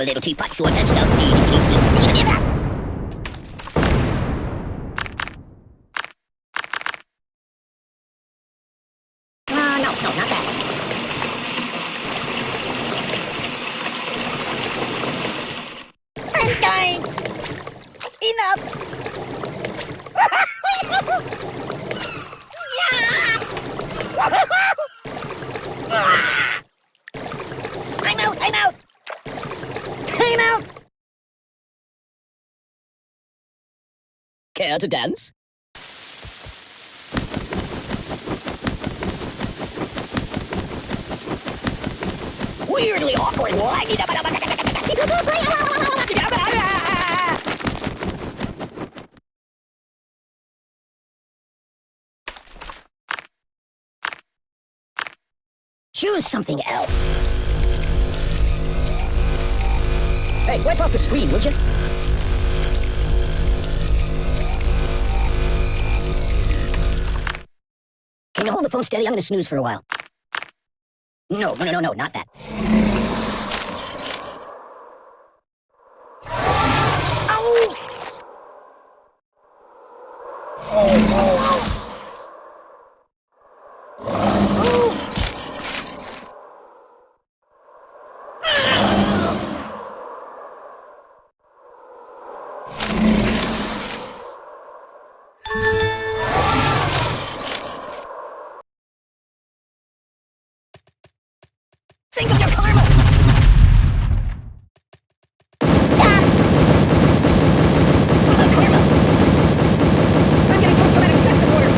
I'm a little teapot, short and stout. No, not that. I'm dying! Enough! I'm out! I'm out! Time out! Care to dance? Weirdly awkward. Choose something else. Hey, wipe off the screen, would you? Can you hold the phone steady? I'm gonna snooze for a while. No, not that. Ow! Oh! Think of your karma! Stop! What about karma? I'm getting post-traumatic stress disorder!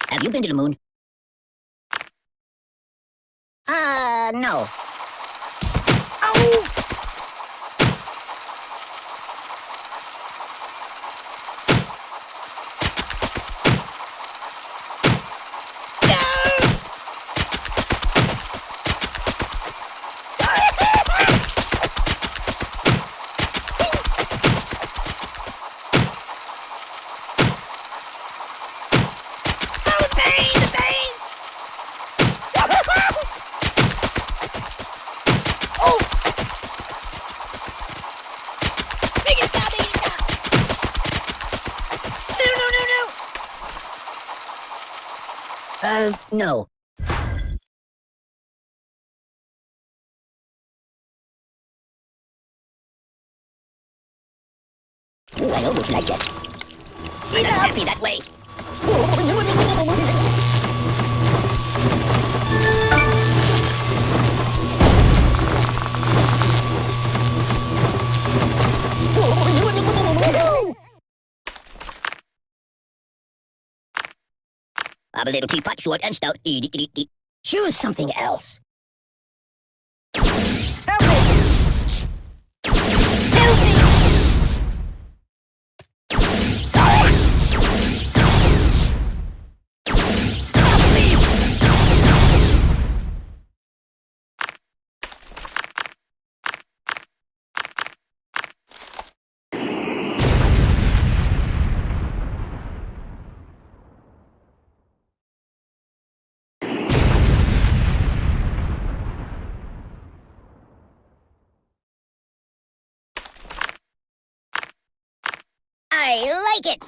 Have you been to the moon? No. Oh! No. Ooh, I almost like it. I'm not happy that way. I'm a little teapot, short and stout. Choose something else. Help me! Help me! I like it!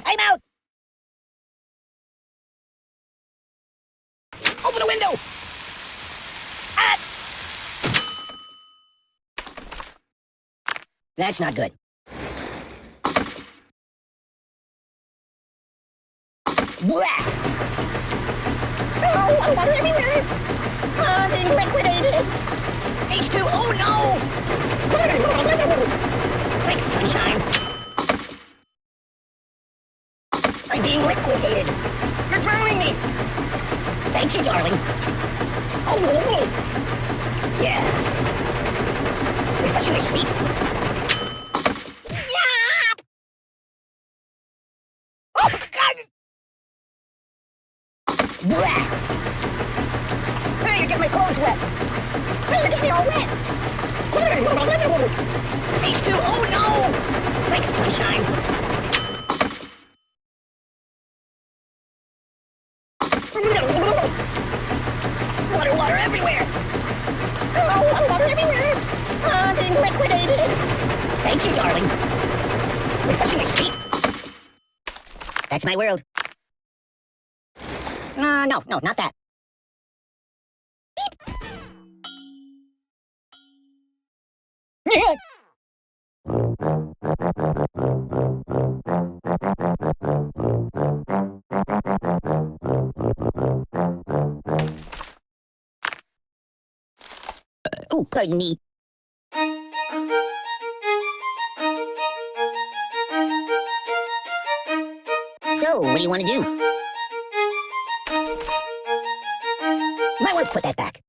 I'm out! Open a window! That's not good. Oh, I'm water everywhere! I'm being liquidated! H2, no! Thanks, sunshine. I'm being liquidated. You're drowning me! Thank you, darling. Oh, yeah. Refreshingly sweet. Yeah! Oh, God! Blah! Hey, you're getting my clothes wet. Hey, you're getting me all wet. H2, oh no! Thanks, sunshine. Water, water everywhere! Oh, water everywhere! I'm being liquidated! Thank you, darling. Refreshing my feet. That's my world. No, not that. Beep. Oh, pardon me. So, what do you want to do? Might want to put that back.